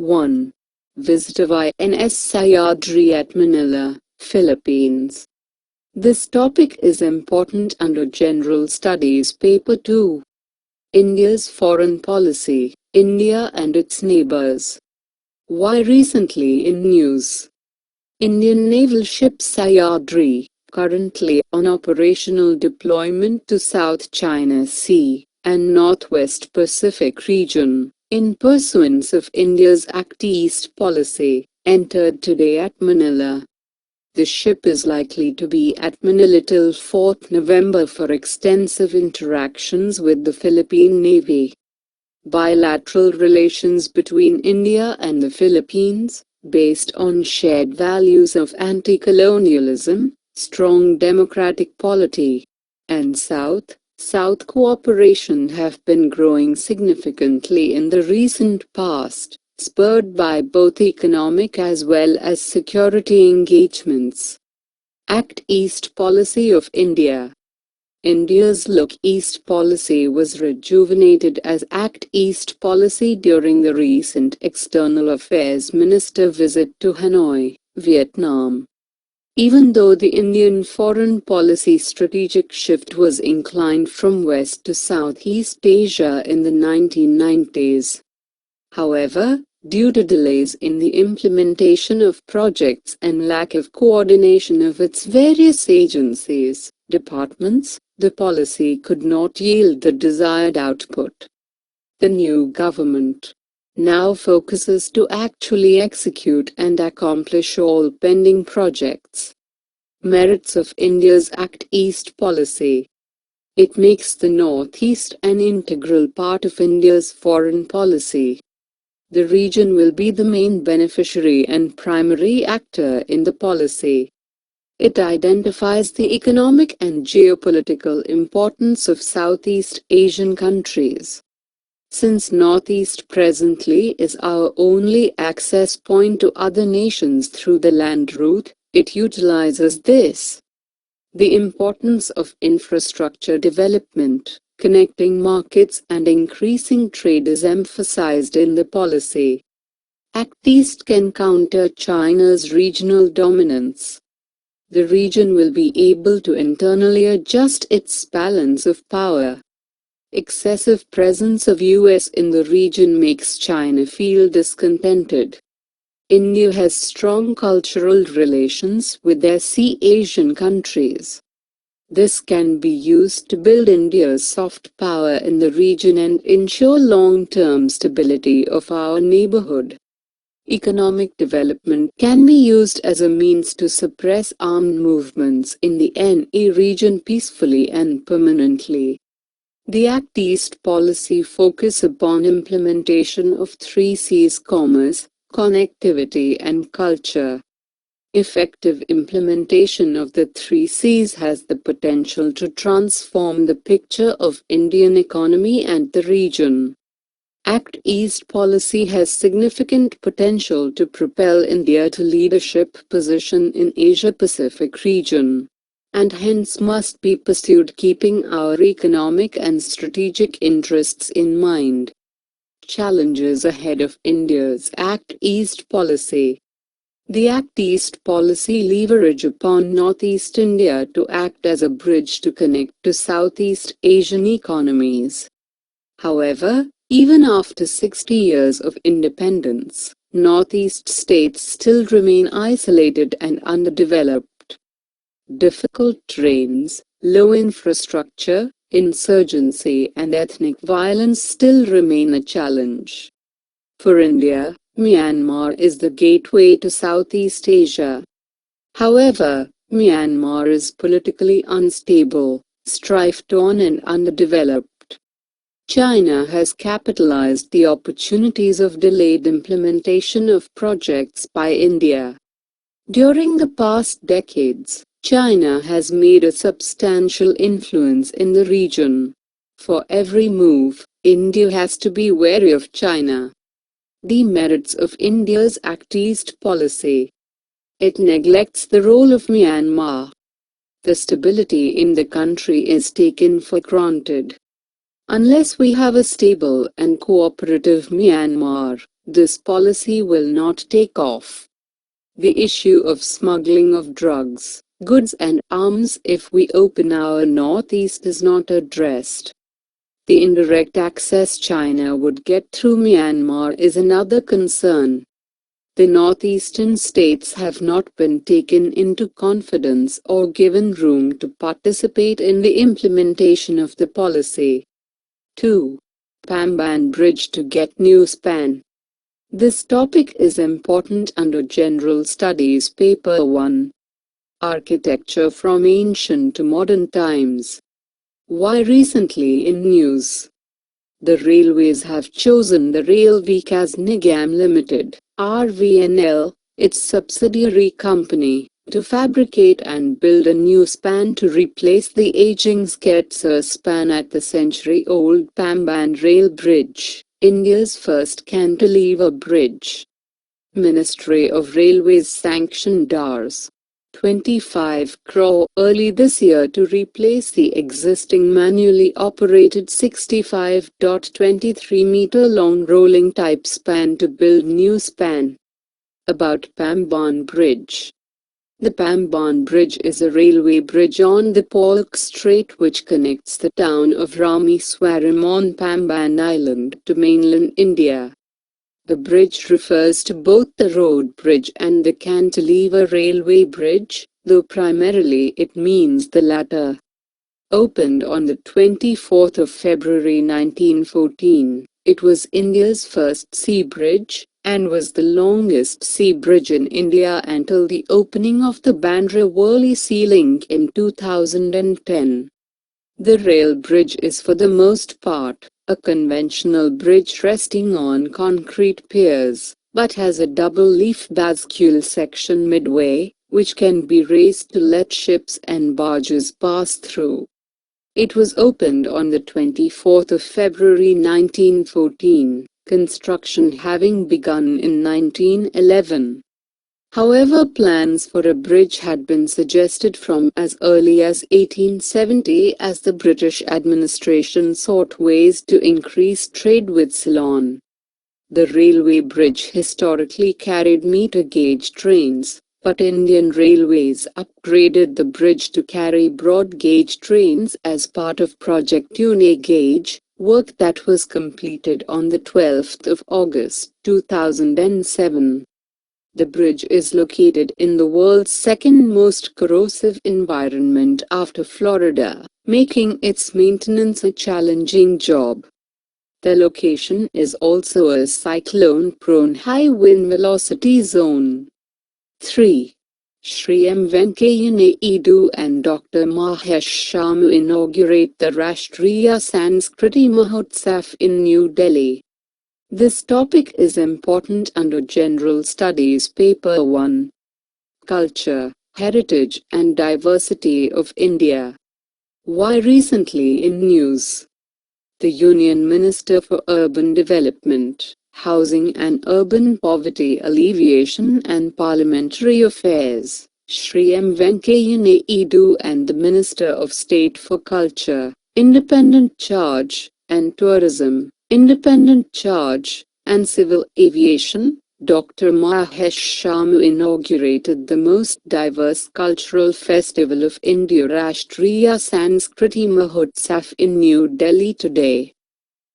1. Visitor INS Sahyadri at Manila, Philippines. This topic is important under General Studies Paper 2. India's Foreign Policy, India and its Neighbors. Why recently in news? Indian naval ship Sahyadri, currently on operational deployment to South China Sea and Northwest Pacific region, in pursuance of India's Act East policy, entered today at Manila. The ship is likely to be at Manila till 4th November for extensive interactions with the Philippine Navy. Bilateral relations between India and the Philippines, based on shared values of anti-colonialism, strong democratic polity, and South cooperation have been growing significantly in the recent past, spurred by both economic as well as security engagements. Act East policy of India. India's Look East policy was rejuvenated as Act East policy during the recent External Affairs Minister visit to Hanoi, Vietnam. Even though the Indian foreign policy strategic shift was inclined from West to Southeast Asia in the 1990s. However, due to delays in the implementation of projects and lack of coordination of its various agencies, departments, the policy could not yield the desired output. The new government now focuses to actually execute and accomplish all pending projects. Merits of India's Act East policy. It makes the Northeast an integral part of India's foreign policy. The region will be the main beneficiary and primary actor in the policy. It identifies the economic and geopolitical importance of Southeast Asian countries. Since Northeast presently is our only access point to other nations through the land route, it utilizes this. The importance of infrastructure development, connecting markets and increasing trade is emphasized in the policy. Act East can counter China's regional dominance. The region will be able to internally adjust its balance of power. Excessive presence of US in the region makes China feel discontented. India has strong cultural relations with their Sea Asian countries. This can be used to build India's soft power in the region and ensure long-term stability of our neighborhood. Economic development can be used as a means to suppress armed movements in the NE region peacefully and permanently. The Act East policy focuses upon implementation of 3 Cs: commerce, connectivity and culture. Effective implementation of the 3 Cs has the potential to transform the picture of Indian economy and the region. Act East policy has significant potential to propel India to leadership position in Asia-Pacific region, and hence must be pursued keeping our economic and strategic interests in mind. Challenges ahead of India's Act East policy. The Act East policy leverage upon Northeast India to act as a bridge to connect to Southeast Asian economies. However, even after 60 years of independence, Northeast states still remain isolated and underdeveloped. Difficult terrains, low infrastructure, insurgency and ethnic violence still remain a challenge. For India, Myanmar is the gateway to Southeast Asia. However, Myanmar is politically unstable, strife-torn and underdeveloped. China has capitalized the opportunities of delayed implementation of projects by India. During the past decades, China has made a substantial influence in the region. For every move, India has to be wary of China. The merits of India's Act East policy. It neglects the role of Myanmar. The stability in the country is taken for granted. Unless we have a stable and cooperative Myanmar, This policy will not take off. The issue of smuggling of drugs, goods and arms if we open our northeast is not addressed. The indirect access China would get through Myanmar is another concern. The northeastern states have not been taken into confidence or given room to participate in the implementation of the policy. 2. Pamban Bridge to get new span. This topic is important under General Studies Paper 1. Architecture from Ancient to Modern Times. Why recently in news? The railways have chosen the Rail Vikas Nigam Limited, RVNL, its subsidiary company, to fabricate and build a new span to replace the aging Sketser span at the century-old Pamban Rail Bridge, India's first cantilever bridge. Ministry of Railways sanctioned Rs. 25 crore early this year to replace the existing manually operated 65.23-meter long rolling type span to build new span. About Pamban Bridge. The Pamban Bridge is a railway bridge on the Polk Strait which connects the town of Rameswaram on Pamban Island to mainland India. The bridge refers to both the road bridge and the cantilever railway bridge, though primarily it means the latter. Opened on the 24th of February 1914, it was India's first sea bridge, and was the longest sea bridge in India until the opening of the Bandra-Worli Sea Link in 2010. The rail bridge is for the most part a conventional bridge resting on concrete piers, but has a double-leaf bascule section midway, which can be raised to let ships and barges pass through. It was opened on the 24th of February 1914, construction having begun in 1911. However, plans for a bridge had been suggested from as early as 1870 as the British administration sought ways to increase trade with Ceylon. The railway bridge historically carried meter-gauge trains, but Indian Railways upgraded the bridge to carry broad-gauge trains as part of Project Tune Gauge, work that was completed on the 12th of August 2007. The bridge is located in the world's second most corrosive environment after Florida, making its maintenance a challenging job. The location is also a cyclone-prone high-wind velocity zone. 3. Shri M. Venkaiah Naidu and Dr. Mahesh Shamu inaugurate the Rashtriya Sanskriti Mahotsav in New Delhi. This topic is important under General Studies Paper 1. Culture, Heritage and Diversity of India. Why recently in news? The Union Minister for Urban Development, Housing and Urban Poverty Alleviation and Parliamentary Affairs, Shri M. Venkaiah Naidu and the Minister of State for Culture, Independent Charge, and Tourism, Independent Charge, and Civil Aviation, Dr. Mahesh Shamu inaugurated the most diverse cultural festival of India, Rashtriya Sanskriti Mahotsav in New Delhi today.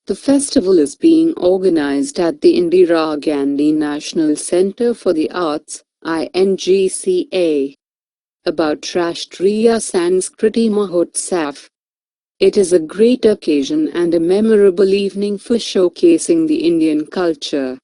The festival is being organized at the Indira Gandhi National Centre for the Arts, INGCA. About Rashtriya Sanskriti Mahotsav. It is a great occasion and a memorable evening for showcasing the Indian culture.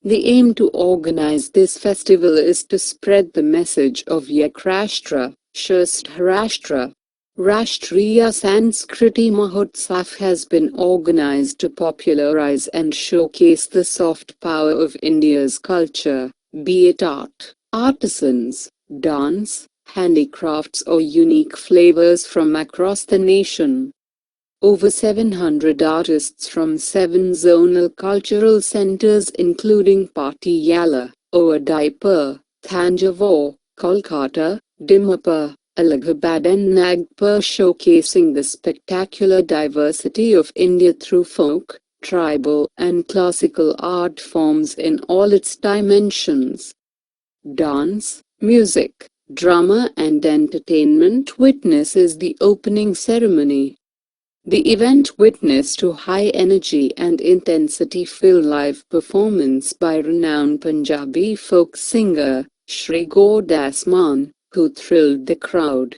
The aim to organize this festival is to spread the message of Ek Rashtra, Shasth Rashtra. Rashtriya Sanskriti Mahotsav has been organized to popularize and showcase the soft power of India's culture, be it art, artisans, dance, handicrafts or unique flavors from across the nation. Over 700 artists from 7 zonal cultural centers including Patiala, Udaipur, Thanjavur, Kolkata, Dimapur, Allahabad and Nagpur showcasing the spectacular diversity of India through folk, tribal and classical art forms in all its dimensions. Dance, music, drama and entertainment witnesses the opening ceremony. The event witnessed a high energy and intensity-filled live performance by renowned Punjabi folk singer, Shri Gurdas Mann, who thrilled the crowd.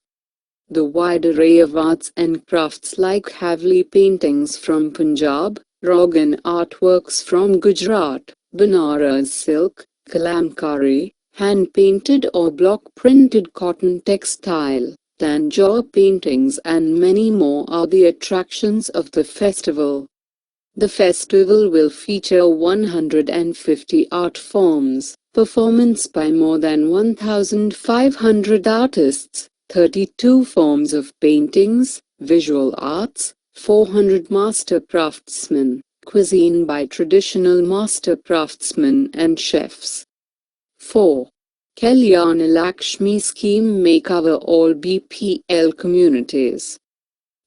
The wide array of arts and crafts like heavily paintings from Punjab, Rogan artworks from Gujarat, Banaras silk, kalamkari, hand-painted or block-printed cotton textile, Tanjore paintings and many more are the attractions of the festival. The festival will feature 150 art forms, performance by more than 1,500 artists, 32 forms of paintings, visual arts, 400 master craftsmen, cuisine by traditional master craftsmen and chefs. 4. Kalyana Lakshmi scheme may cover all BPL communities.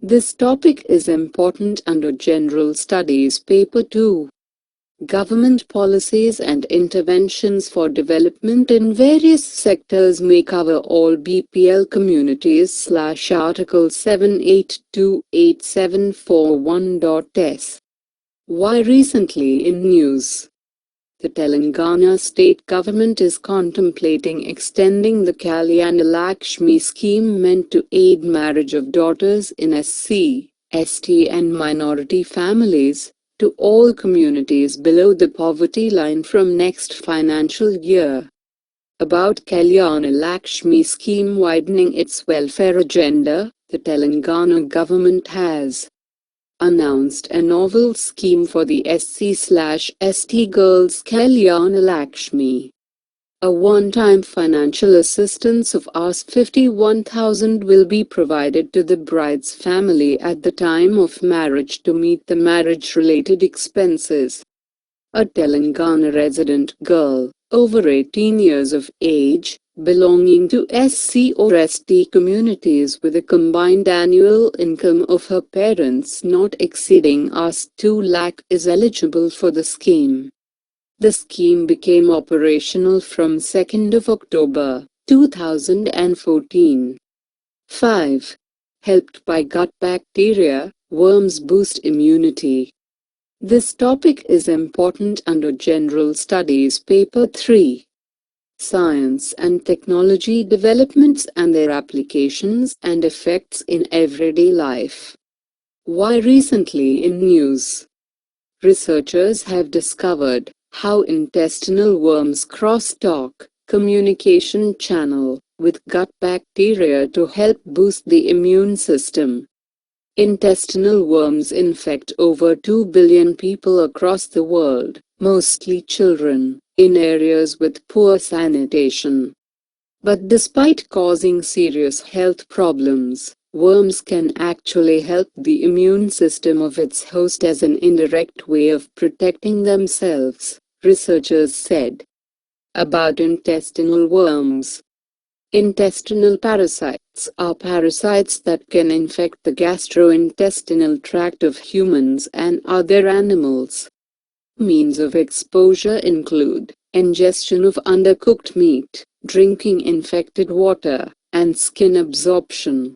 This topic is important under General Studies Paper 2. Government policies and interventions for development in various sectors may cover all BPL communities / Article 7828741.s. Why recently in news? The Telangana state government is contemplating extending the Kalyana Lakshmi scheme meant to aid marriage of daughters in SC, ST and minority families, to all communities below the poverty line from next financial year. About Kalyana Lakshmi scheme widening its welfare agenda, the Telangana government has announced a novel scheme for the SC/ST girls Kalyana Lakshmi. A one-time financial assistance of Rs 51,000 will be provided to the bride's family at the time of marriage to meet the marriage-related expenses. A Telangana resident girl, over 18 years of age, belonging to SC or ST communities with a combined annual income of her parents not exceeding Rs 2 lakh is eligible for the scheme. The scheme became operational from 2nd of October, 2014. 5. Helped by gut bacteria, worms boost immunity. This topic is important under General Studies Paper 3. Science and technology developments and their applications and effects in everyday life. Why recently in news? Researchers have discovered how intestinal worms cross-talk, communication channel, with gut bacteria to help boost the immune system. Intestinal worms infect over 2 billion people across the world, mostly children, in areas with poor sanitation. But despite causing serious health problems, worms can actually help the immune system of its host as an indirect way of protecting themselves, researchers said. About intestinal worms. Intestinal parasites are parasites that can infect the gastrointestinal tract of humans and other animals. Means of exposure include ingestion of undercooked meat, drinking infected water, and skin absorption.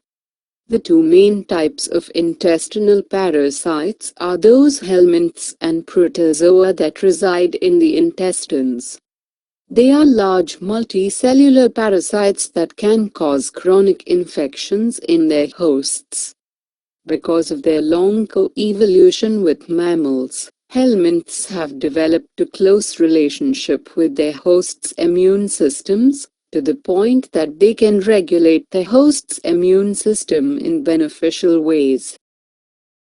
The two main types of intestinal parasites are those helminths and protozoa that reside in the intestines. They are large multicellular parasites that can cause chronic infections in their hosts. Because of their long co-evolution with mammals, helminths have developed a close relationship with their hosts' immune systems, to the point that they can regulate the host's immune system in beneficial ways.